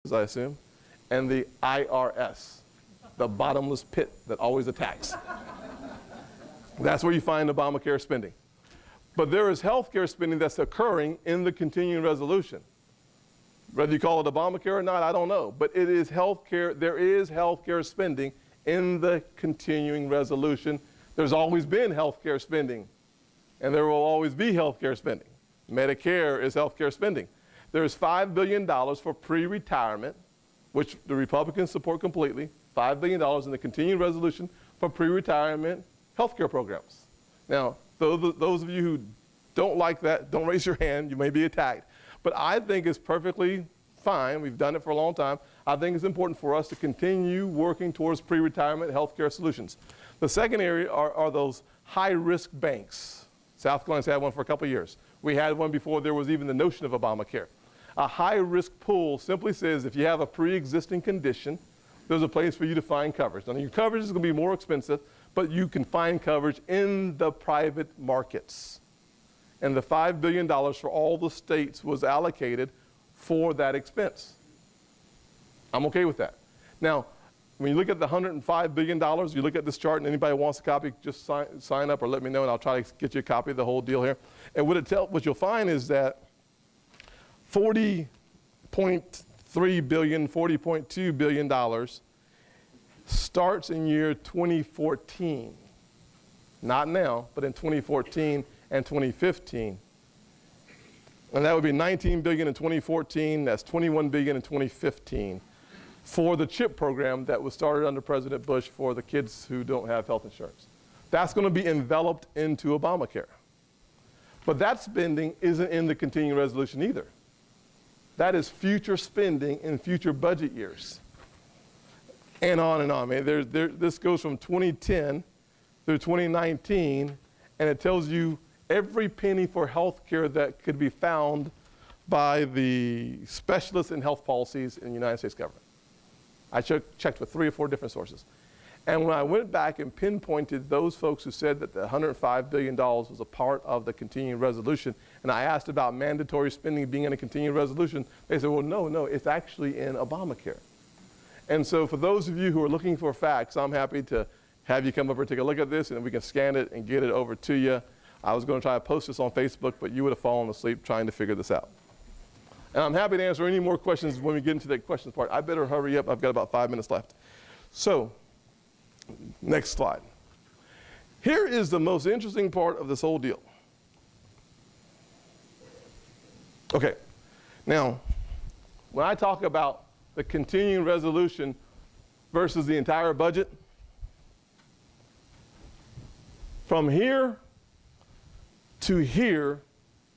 I assume, and the IRS, the bottomless pit that always attacks. That's where you find Obamacare spending. But there is health care spending that's occurring in the continuing resolution. Whether you call it Obamacare or not, I don't know. But it is health care. There is health care spending in the continuing resolution. There's always been health care spending, and there will always be health care spending. Medicare is health care spending. There's $5 billion for pre-retirement, which the Republicans support completely, $5 billion in the continuing resolution for pre-retirement health care programs. Now, those of you who don't like that, don't raise your hand, you may be attacked. But I think it's perfectly fine. We've done it for a long time. I think it's important for us to continue working towards pre-retirement health care solutions. The second area are those high-risk banks. South Carolina's had one for a couple of years. We had one before there was even the notion of Obamacare. A high-risk pool simply says if you have a pre-existing condition, there's a place for you to find coverage. Now, your coverage is going to be more expensive, but you can find coverage in the private markets. And the $5 billion for all the states was allocated for that expense. I'm okay with that. Now, when you look at the $105 billion, you look at this chart, and anybody wants a copy, just sign up or let me know, and I'll try to get you a copy of the whole deal here. And what you'll find is that $40.3 billion, $40.2 billion starts in year 2014. Not now, but in 2014 and 2015. And that would be $19 billion in 2014, that's $21 billion in 2015 for the CHIP program that was started under President Bush for the kids who don't have health insurance. That's going to be enveloped into Obamacare. But that spending isn't in the continuing resolution either. That is future spending in future budget years. And on and on. I mean, this goes from 2010 through 2019, and it tells you every penny for health care that could be found by the specialists in health policies in the United States government. I checked with 3 or 4 different sources. And when I went back and pinpointed those folks who said that the $105 billion was a part of the continuing resolution, and I asked about mandatory spending being in a continuing resolution, they said, well, no, it's actually in Obamacare. And so for those of you who are looking for facts, I'm happy to have you come over and take a look at this, and we can scan it and get it over to you. I was going to try to post this on Facebook, but you would have fallen asleep trying to figure this out. And I'm happy to answer any more questions when we get into the questions part. I better hurry up. I've got about 5 minutes left. So, next slide. Here is the most interesting part of this whole deal. Okay, now, when I talk about the continuing resolution versus the entire budget, from here to here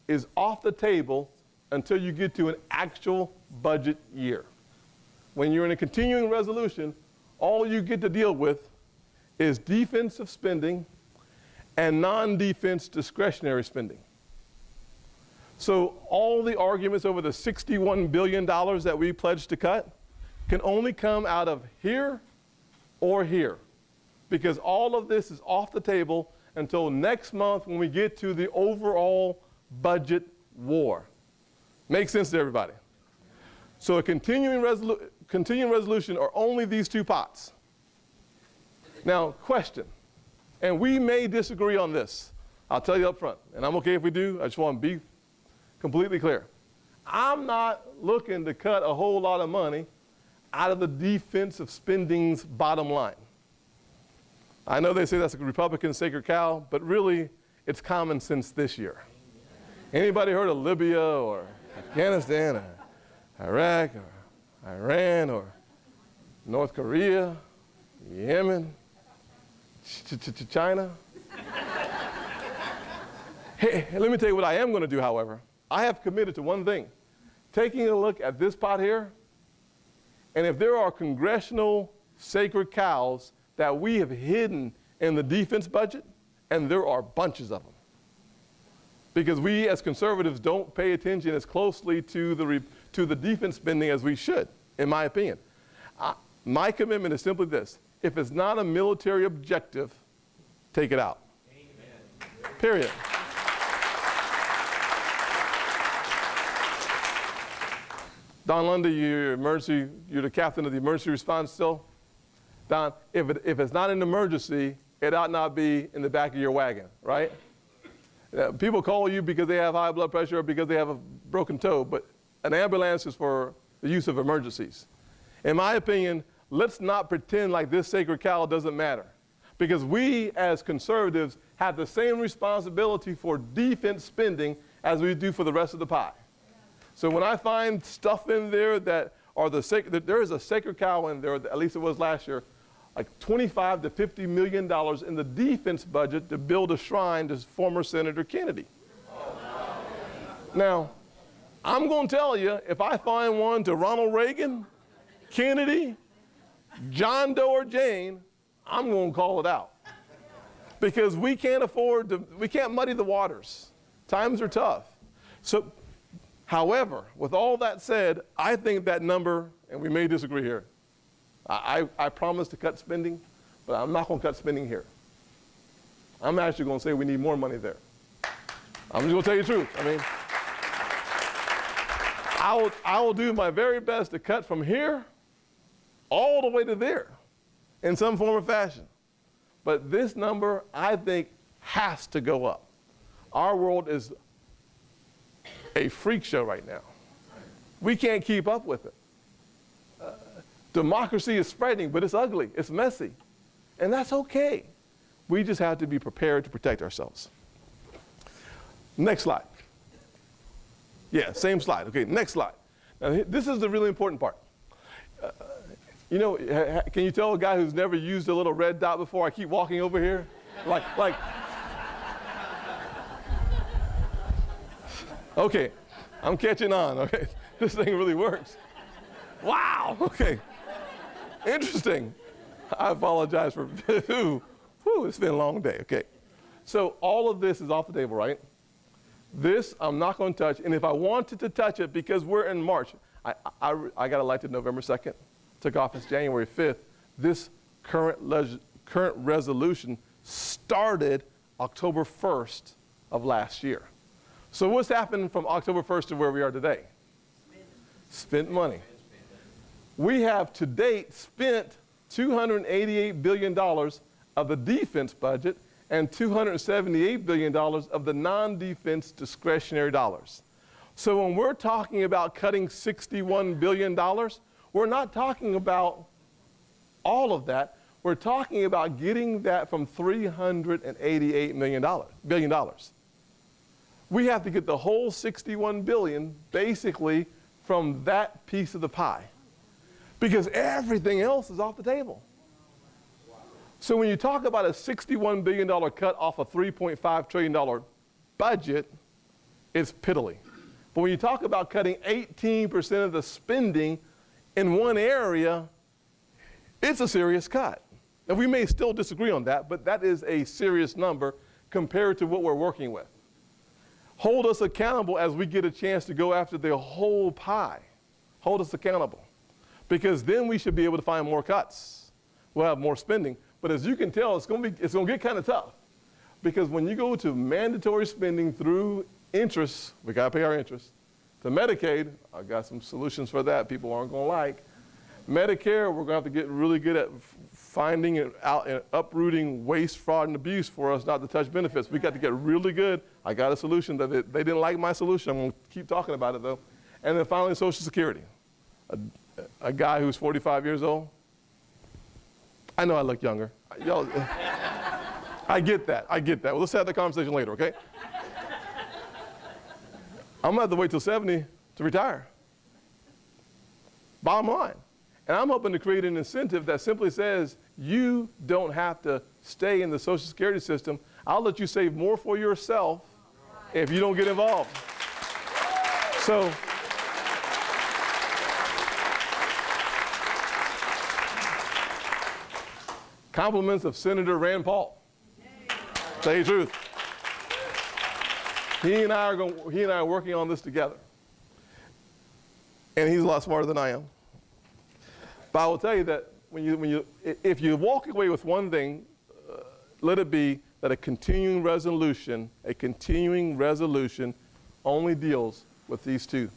is off the table until you get to an actual budget year. When you're in a continuing resolution, all you get to deal with is defensive spending and non-defense discretionary spending. So all the arguments over the $61 billion that we pledged to cut can only come out of here or here, because all of this is off the table until next month when we get to the overall budget war. Makes sense to everybody? So a continuing resolution are only these 2 pots. Now, question, and we may disagree on this. I'll tell you up front, and I'm okay if we do. I just want to be completely clear. I'm not looking to cut a whole lot of money out of the defensive spending's bottom line. I know they say that's a Republican sacred cow, but really, it's common sense this year. Anybody heard of Libya or Afghanistan or Iraq or Iran or North Korea, Yemen, China? Hey, let me tell you what I am going to do, however. I have committed to one thing, taking a look at this pot here, and if there are congressional sacred cows that we have hidden in the defense budget, and there are bunches of them, because we as conservatives don't pay attention as closely to the defense spending as we should, in my opinion. My commitment is simply this: if it's not a military objective, take it out. Amen. Period. Don Lundy, you're the captain of the emergency response still? Don, if it's not an emergency, it ought not be in the back of your wagon, right? People call you because they have high blood pressure or because they have a broken toe, but an ambulance is for the use of emergencies. In my opinion, let's not pretend like this sacred cow doesn't matter, because we as conservatives have the same responsibility for defense spending as we do for the rest of the pie. So when I find stuff in there that are there is a sacred cow in there, at least it was last year, like $25 to $50 million in the defense budget to build a shrine to former Senator Kennedy. Now, I'm going to tell you, if I find one to Ronald Reagan, Kennedy, John Doe, or Jane, I'm going to call it out. Because we can't muddy the waters. Times are tough. So, however, with all that said, I think that number, and we may disagree here, I promise to cut spending, but I'm not going to cut spending here. I'm actually going to say we need more money there. I'm just going to tell you the truth. I mean, I will do my very best to cut from here all the way to there in some form or fashion. But this number, I think, has to go up. Our world is a freak show right now. We can't keep up with it. Democracy is spreading, but it's ugly, it's messy, and that's okay. We just have to be prepared to protect ourselves. Next slide. Yeah, same slide. Okay, next slide. Now, this is the really important part. You know, can you tell a guy who's never used a little red dot before? I keep walking over here, like. Okay, I'm catching on. Okay, this thing really works. Wow. Okay. Interesting. I apologize for, it's been a long day, okay. So all of this is off the table, right? This I'm not going to touch, and if I wanted to touch it, because we're in March, I got elected November 2nd, took office January 5th. This current resolution started October 1st of last year. So what's happened from October 1st to where we are today? Spent money. We have to date spent $288 billion of the defense budget and $278 billion of the non-defense discretionary dollars. So when we're talking about cutting $61 billion, we're not talking about all of that. We're talking about getting that from $388 billion. We have to get the whole $61 billion basically from that piece of the pie, because everything else is off the table. So when you talk about a $61 billion cut off a $3.5 trillion budget, it's piddly. But when you talk about cutting 18% of the spending in one area, it's a serious cut. And we may still disagree on that, but that is a serious number compared to what we're working with. Hold us accountable as we get a chance to go after the whole pie. Hold us accountable. Because then we should be able to find more cuts. We'll have more spending. But as you can tell, it's going to get kind of tough. Because when you go to mandatory spending through interest, we got to pay our interest. To Medicaid, I got some solutions for that people aren't going to like. Medicare, we're going to have to get really good at finding out and uprooting waste, fraud, and abuse for us not to touch benefits. We got to get really good. I got a solution that they didn't like my solution. I'm going to keep talking about it though. And then finally, Social Security. A guy who's 45 years old. I know I look younger. Y'all, I get that. Well, let's have that conversation later, okay? I'm going to have to wait till 70 to retire. Bottom line. And I'm hoping to create an incentive that simply says, you don't have to stay in the Social Security system. I'll let you save more for yourself if you don't get involved. So, compliments of Senator Rand Paul. Tell you the truth. He and I are working on this together. And he's a lot smarter than I am. But I will tell you that if you walk away with one thing, let it be that a continuing resolution only deals with these two.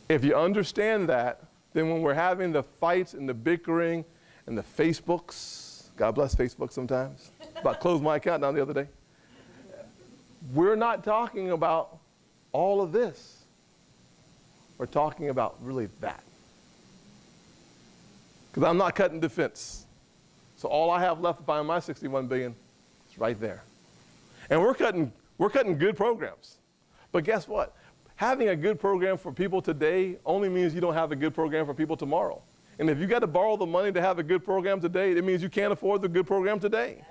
If you understand that, then when we're having the fights and the bickering and the Facebooks, God bless Facebook sometimes, about closed my account down the other day, we're not talking about all of this. We're talking about really that. Because I'm not cutting defense. So all I have left to buy my $61 billion is right there. And we're cutting good programs. But guess what? Having a good program for people today only means you don't have a good program for people tomorrow. And if you got to borrow the money to have a good program today, it means you can't afford the good program today.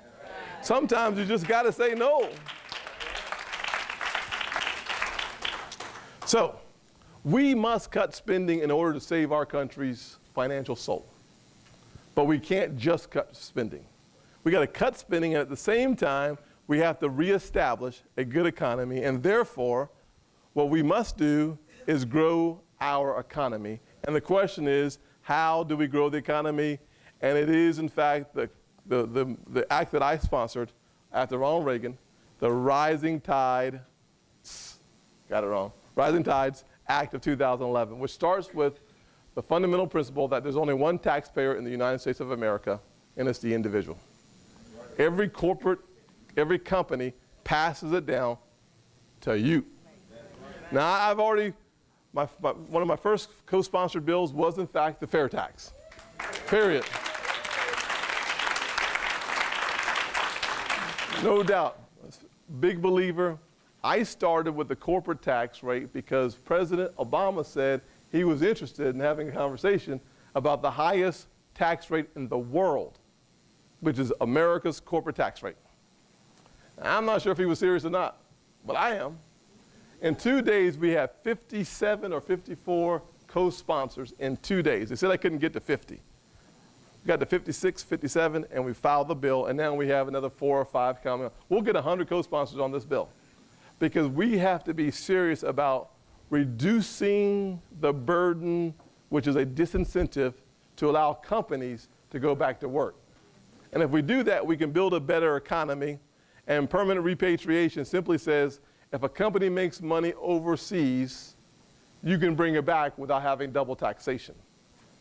Sometimes you just got to say no. So, we must cut spending in order to save our country's financial soul. But we can't just cut spending. We got to cut spending, and at the same time, we have to reestablish a good economy, and therefore, what we must do is grow our economy. And the question is, how do we grow the economy? And it is, in fact, the act that I sponsored after Ronald Reagan, the Rising Tide, got it wrong, Rising Tides Act of 2011, which starts with the fundamental principle that there's only one taxpayer in the United States of America, and it's the individual. Every corporate, every company passes it down to you. Now, I've already, one of my first co-sponsored bills was, in fact, the fair tax, period. No doubt, big believer. I started with the corporate tax rate because President Obama said he was interested in having a conversation about the highest tax rate in the world, which is America's corporate tax rate. Now, I'm not sure if he was serious or not, but I am. In 2 days, we have 57 or 54 co-sponsors in 2 days. They said I couldn't get to 50. We got to 56, 57, and we filed the bill, and now we have another 4 or 5 coming. We'll get 100 co-sponsors on this bill because we have to be serious about reducing the burden, which is a disincentive to allow companies to go back to work. And if we do that, we can build a better economy. And permanent repatriation simply says, if a company makes money overseas, you can bring it back without having double taxation.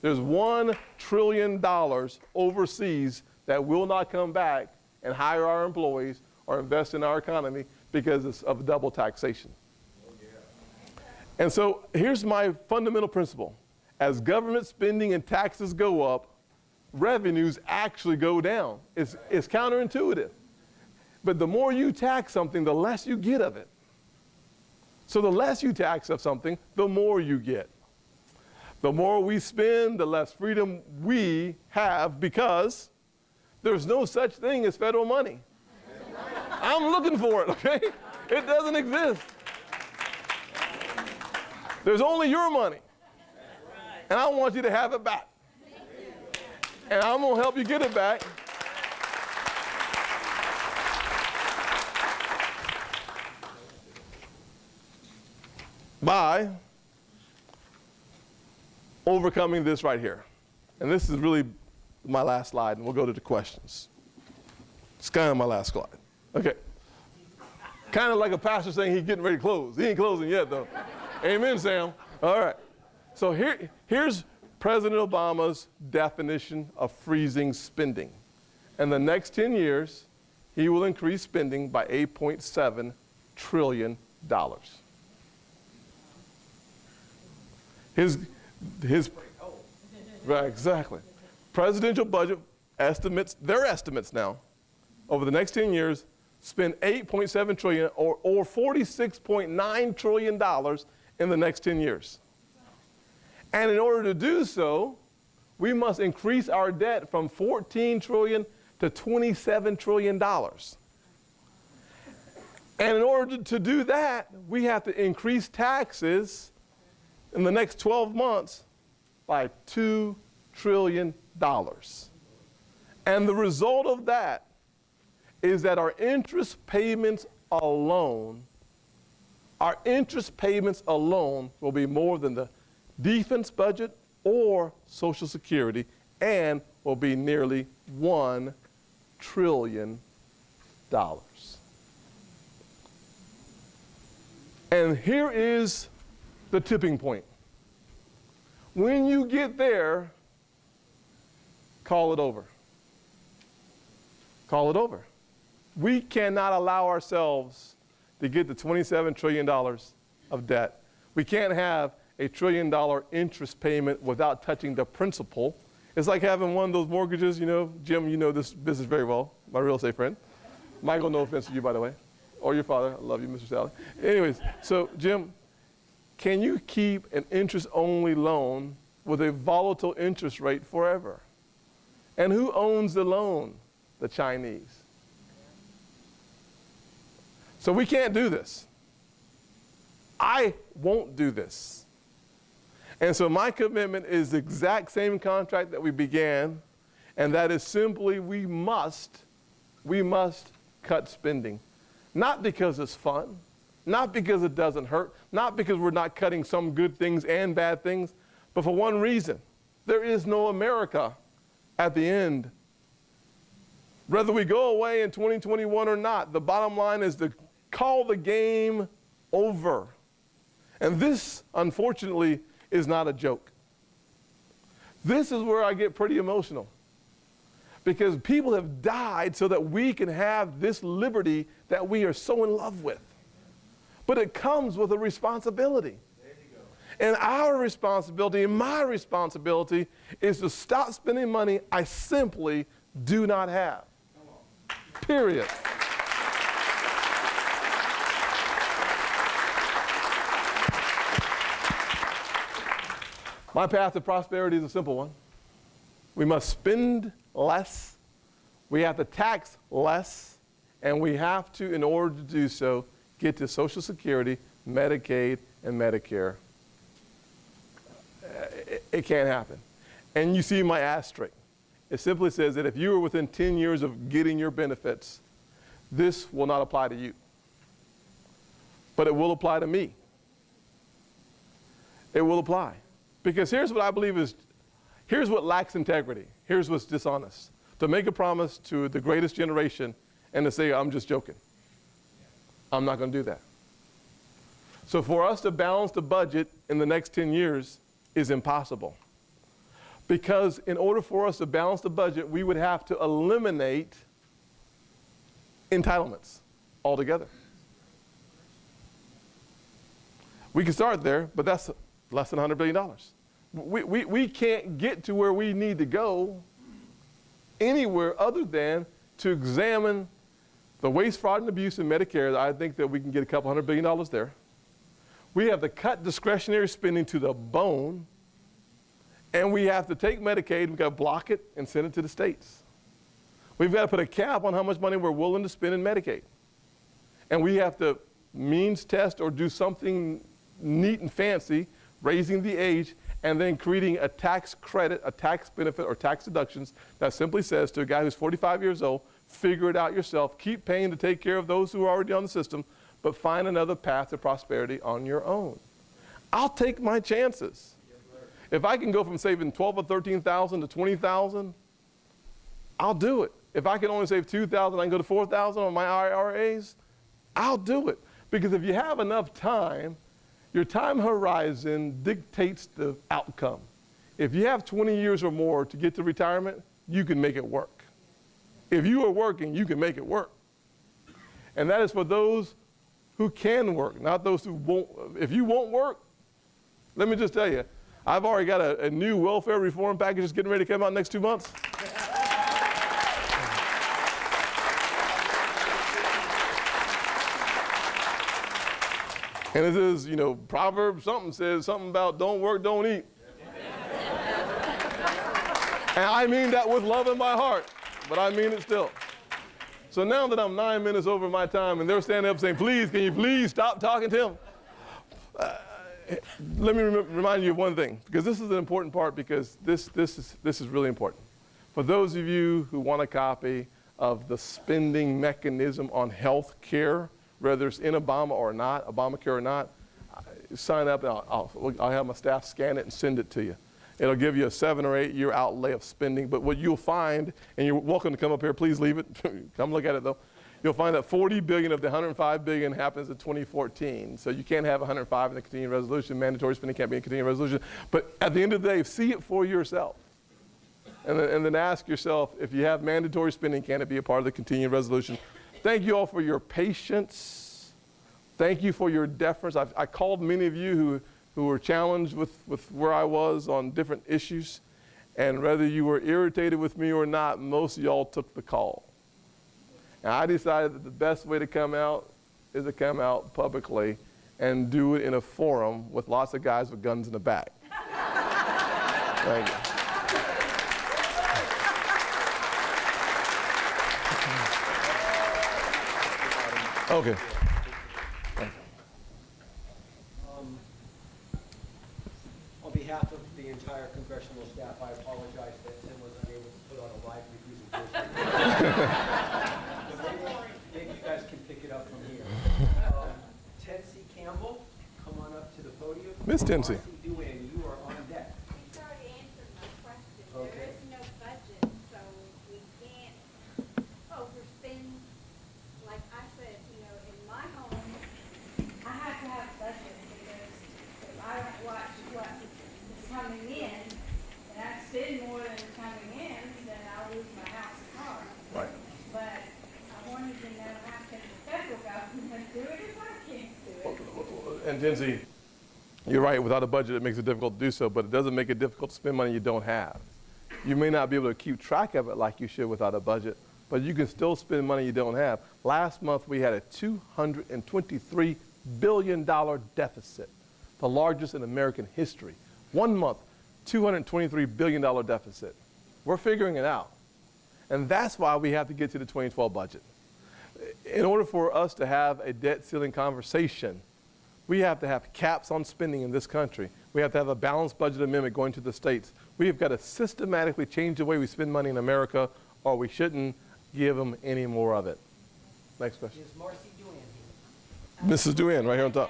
There's $1 trillion overseas that will not come back and hire our employees or invest in our economy because of double taxation. And so here's my fundamental principle. As government spending and taxes go up, revenues actually go down. It's counterintuitive. But the more you tax something, the less you get of it. So the less you tax of something, the more you get. The more we spend, the less freedom we have because there's no such thing as federal money. I'm looking for it, okay? It doesn't exist. There's only your money. And I want you to have it back. And I'm going to help you get it back. By overcoming this right here. And this is really my last slide, and we'll go to the questions. It's kind of my last slide. Okay. Kind of like a pastor saying he's getting ready to close. He ain't closing yet, though. Amen, Sam. All right. So here's President Obama's definition of freezing spending. In the next 10 years, he will increase spending by $8.7 trillion. Right, exactly. Presidential budget estimates, their estimates now, over the next 10 years, spend $8.7 trillion or $46.9 trillion in the next 10 years. And in order to do so, we must increase our debt from $14 trillion to $27 trillion. And in order to do that, we have to increase taxes in the next 12 months by $2 trillion. And the result of that is that our interest payments alone will be more than the defense budget or Social Security and will be nearly $1 trillion. And here is the tipping point. When you get there, call it over. Call it over. We cannot allow ourselves to get to $27 trillion of debt. We can't have a $1 trillion interest payment without touching the principal. It's like having one of those mortgages, you know, Jim, you know this business very well, my real estate friend. Michael, no offense to you, by the way, or your father. I love you, Mr. Sally. Anyways, so Jim, can you keep an interest-only loan with a volatile interest rate forever? And who owns the loan? The Chinese. So we can't do this. I won't do this. And so my commitment is the exact same contract that we began, and that is simply we must cut spending. Not because it's fun, not because it doesn't hurt, not because we're not cutting some good things and bad things, but for one reason. There is no America at the end. Whether we go away in 2021 or not, the bottom line is to call the game over. And this, unfortunately, is not a joke. This is where I get pretty emotional. Because people have died so that we can have this liberty that we are so in love with. But it comes with a responsibility. And our responsibility, and my responsibility, is to stop spending money I simply do not have. Period. My path to prosperity is a simple one. We must spend less, we have to tax less, and we have to, in order to do so, get to Social Security, Medicaid, and Medicare. It can't happen. And you see my asterisk. It simply says that if you are within 10 years of getting your benefits, this will not apply to you. But it will apply to me. It will apply. Because here's what I believe is, here's what lacks integrity. Here's what's dishonest. To make a promise to the greatest generation and to say, I'm just joking. I'm not going to do that. So for us to balance the budget in the next 10 years is impossible. Because in order for us to balance the budget, we would have to eliminate entitlements altogether. We can start there, but that's less than $100 billion. We can't get to where we need to go anywhere other than to examine the waste, fraud, and abuse in Medicare. I think that we can get a couple $100 billion there. We have to cut discretionary spending to the bone, and we have to take Medicaid, we've got to block it and send it to the states. We've got to put a cap on how much money we're willing to spend in Medicaid. And we have to means test or do something neat and fancy, raising the age, and then creating a tax credit, a tax benefit, or tax deductions that simply says to a guy who's 45 years old, figure it out yourself, keep paying to take care of those who are already on the system, but find another path to prosperity on your own. I'll take my chances. If I can go from saving 12 or 13,000 to 20,000, I'll do it. If I can only save 2,000, I can go to 4,000 on my IRAs, I'll do it. Because if you have enough time, your time horizon dictates the outcome. If you have 20 years or more to get to retirement, you can make it work. If you are working, you can make it work. And that is for those who can work, not those who won't. If you won't work, let me just tell you, I've already got a new welfare reform package that's getting ready to come out next 2 months. And it is, you know, Proverbs something says something about don't work, don't eat. And I mean that with love in my heart, but I mean it still. So now that I'm 9 minutes over my time and they're standing up saying, please, can you please stop talking to him? Let me remind you of one thing, because this is an important part, because this is really important. For those of you who want a copy of the spending mechanism on health care, whether it's in Obamacare or not, sign up and I'll have my staff scan it and send it to you. It'll give you a 7 or 8 year outlay of spending, but what you'll find, and you're welcome to come up here, please leave it, come look at it though. you'll find that 40 billion of the 105 billion happens in 2014. So you can't have 105 in the continuing resolution. Mandatory spending can't be in continuing resolution. But at the end of the day, see it for yourself. And then ask yourself, if you have mandatory spending, can it be a part of the continuing resolution? Thank you all for your patience. Thank you for your deference. I called many of you who were challenged with where I was on different issues. And whether you were irritated with me or not, most of y'all took the call. And I decided that the best way to come out is to come out publicly and do it in a forum with lots of guys with guns in the back. Thank you. Okay. On behalf of the entire congressional staff, I apologize that Tim was unable to put on a lively presentation. Maybe you guys can pick it up from here. Tennessee Campbell, come on up to the podium. Miss Tennessee. Marcy Duane, you are on deck. He's already answered my question. Okay. There is no budget, so we can't overspend. Like I said, in my home, I have to have a budget because if I don't watch what is coming in, and I spend more than is coming in, then I'll lose my house and car. Right. But I wanted to know how can the federal government do it if I can't do it? And Tennessee, you're right, without a budget, it makes it difficult to do so, but it doesn't make it difficult to spend money you don't have. You may not be able to keep track of it like you should without a budget, but you can still spend money you don't have. Last month, we had a $223 billion deficit, the largest in American history. 1 month, $223 billion deficit. We're figuring it out. And that's why we have to get to the 2012 budget. In order for us to have a debt ceiling conversation, we have to have caps on spending in this country. We have to have a balanced budget amendment going to the states. We have got to systematically change the way we spend money in America, or we shouldn't give them any more of it. Next question. Is Marcy Duane here? Mrs. Duane, right here on top.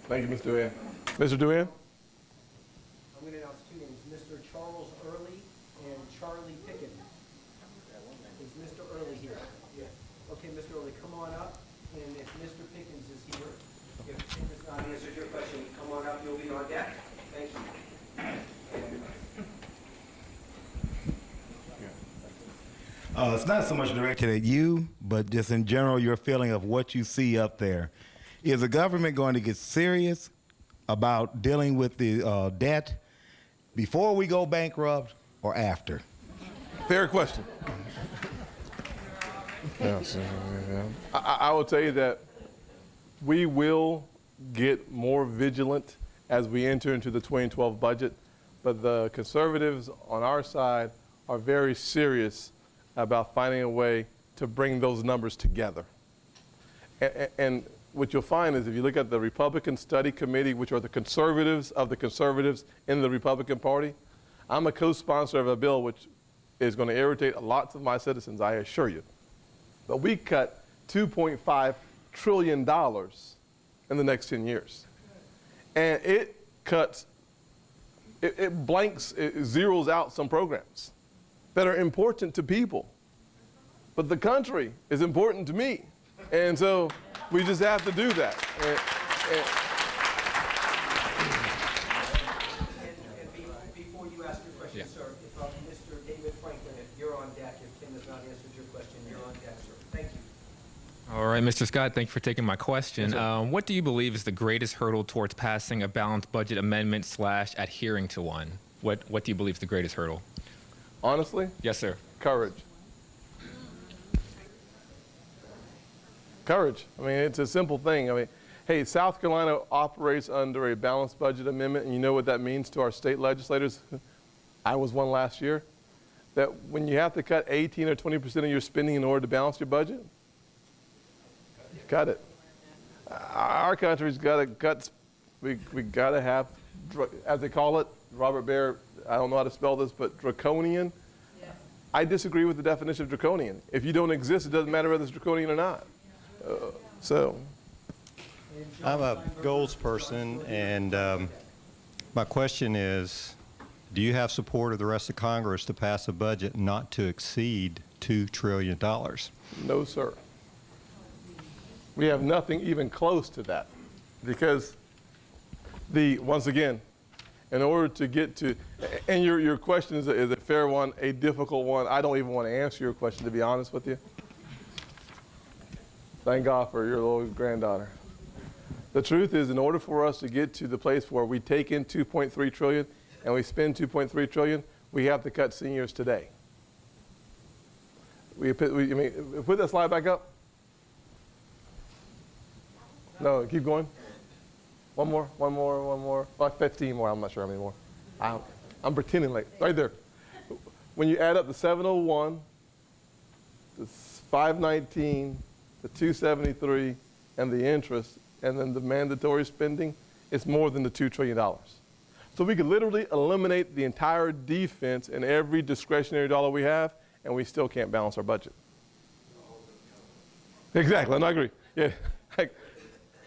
Thank you, Ms. Duane. Mr. Duane? I'm going to announce two names, Mr. Charles Early and Charlie Pickens. Is Mr. Early here? Yes. Okay, Mr. Early, come on up, and if Mr. Pickens is here, if Tim has not answered your question, come on up, you'll be on deck. Thank you. It's not so much directed at you, but just in general, your feeling of what you see up there. Is the government going to get serious about dealing with the debt before we go bankrupt or after? Fair question. I will tell you that we will get more vigilant as we enter into the 2012 budget, but the conservatives on our side are very serious about finding a way to bring those numbers together. And what you'll find is if you look at the Republican Study Committee, which are the conservatives of the conservatives in the Republican Party, I'm a co-sponsor of a bill which is going to irritate lots of my citizens, I assure you. But we cut $2.5 trillion in the next 10 years. And it cuts, it blanks, it zeroes out some programs that are important to people. But the country is important to me. And so we just have to do that. Before you ask your question, sir, if Mr. David Franklin, if you're on deck, if Tim has not answered your question, you're on deck, sir. Thank you. All right, Mr. Scott, thank you for taking my question. Yes, what do you believe is the greatest hurdle towards passing a balanced budget amendment / adhering to one? What do you believe is the greatest hurdle? Honestly, Yes, sir. courage. Courage. I mean, it's a simple thing. I mean, hey, South Carolina operates under a balanced budget amendment, and you know what that means to our state legislators? I was one last year. That when you have to cut 18 or 20% of your spending in order to balance your budget, you cut it. Our country's got to cut. We got to have, as they call it, Robert Baer, I don't know how to spell this, but draconian. Yeah. I disagree with the definition of draconian. If you don't exist, it doesn't matter whether it's draconian or not. I'm a goals person, and my question is, Do you have support of the rest of Congress to pass a budget not to exceed $2 trillion? No, sir. We have nothing even close to that because once again, in order to get to, and your question is a fair one, a difficult one. I don't even want to answer your question, to be honest with you. Thank God for your little granddaughter. The truth is, in order for us to get to the place where we take in $2.3 trillion and we spend $2.3 trillion, we have to cut seniors today. Put that slide back up. No, keep going. One more. Like 15 more. I'm not sure how many more. I'm pretending like right there. When you add up the 701, the 519, the 273, and the interest, and then the mandatory spending, it's more than the $2 trillion. So we could literally eliminate the entire defense and every discretionary dollar we have, and we still can't balance our budget. Exactly, and I agree. Yeah,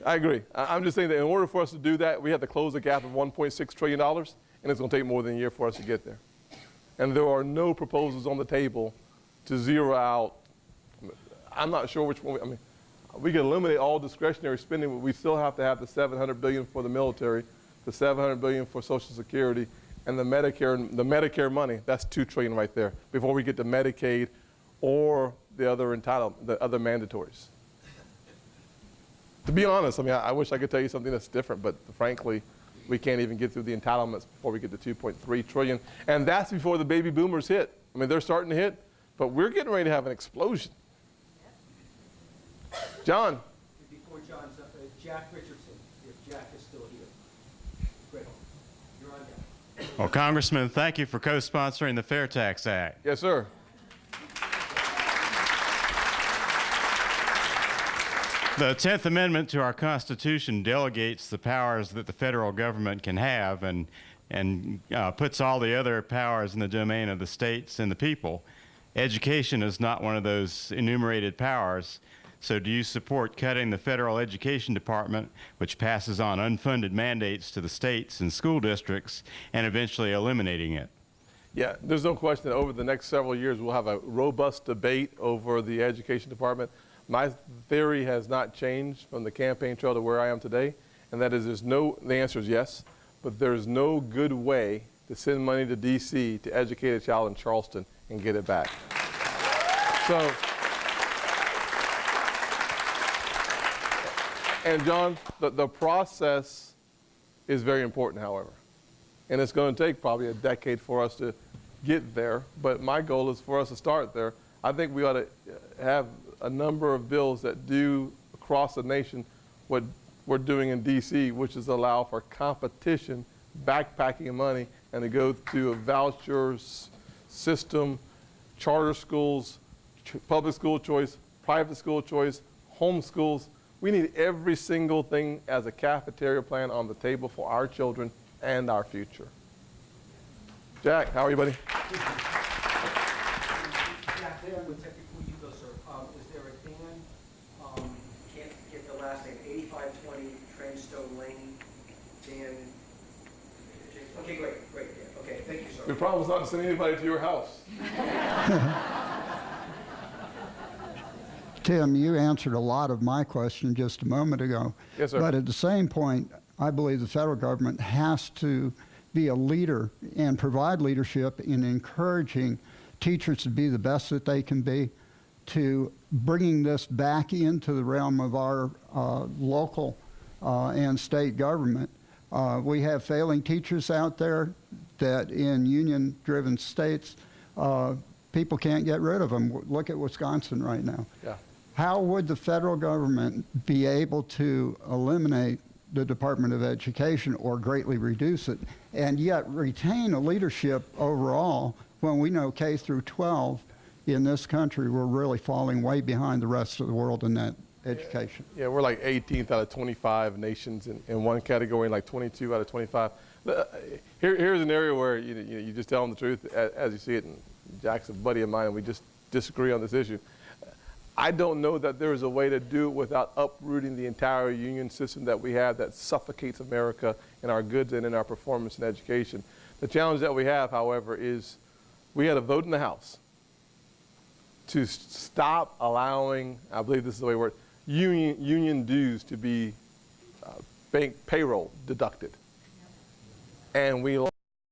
I agree. I'm just saying that in order for us to do that, we have to close a gap of $1.6 trillion, and it's going to take more than a year for us to get there. And there are no proposals on the table to zero out. I'm not sure which one. We can eliminate all discretionary spending, but we still have to have the $700 billion for the military, the $700 billion for Social Security, and the Medicare money. That's $2 trillion right there before we get to Medicaid or the other mandatories. To be honest, I wish I could tell you something that's different, but frankly, we can't even get through the entitlements before we get to $2.3 trillion, and that's before the baby boomers hit. They're starting to hit, but we're getting ready to have an explosion. John. Before John's up, Jack Richardson, if Jack is still here. Great. You're on deck. Well, Congressman, thank you for co-sponsoring the Fair Tax Act. Yes, sir. The 10th Amendment to our Constitution delegates the powers that the federal government can have and puts all the other powers in the domain of the states and the people. Education is not one of those enumerated powers. So do you support cutting the federal education department, which passes on unfunded mandates to the states and school districts, and eventually eliminating it? Yeah, there's no question that over the next several years, we'll have a robust debate over the education department. My theory has not changed from the campaign trail to where I am today, and that is the answer is yes, but there's no good way to send money to D.C. to educate a child in Charleston and get it back. So, and John, the process is very important, however. And it's going to take probably a decade for us to get there, but my goal is for us to start there. I think we ought to have a number of bills that do across the nation what we're doing in D.C., which is allow for competition, backpacking money, and to go to a voucher system, charter schools, public school choice, private school choice, home schools. We need every single thing as a cafeteria plan on the table for our children and our future. Jack, how are you, buddy? Jack, before you go, sir, is there a Dan, can't get the last name, 8520 Trenchstone Lane, Dan? Okay, great, yeah, okay, thank you, sir. The problem is not to send anybody to your house. Tim, you answered a lot of my question just a moment ago. Yes, sir. But at the same point, I believe the federal government has to be a leader and provide leadership in encouraging teachers to be the best that they can be, to bringing this back into the realm of our local and state government. We have failing teachers out there that in union-driven states, people can't get rid of them. Look at Wisconsin right now. Yeah. How would the federal government be able to eliminate the Department of Education or greatly reduce it, and yet retain a leadership overall when we know K through 12 in this country, we're really falling way behind the rest of the world in that education? Yeah, we're like 18th out of 25 nations in one category, and like 22 out of 25. Here's an area where you just tell them the truth as you see it, and Jack's a buddy of mine, and we just disagree on this issue. I don't know that there is a way to do it without uprooting the entire union system that we have that suffocates America in our goods and in our performance in education. The challenge that we have, however, is we had a vote in the House to stop allowing, I believe this is the way it works, union dues to be bank payroll deducted. And we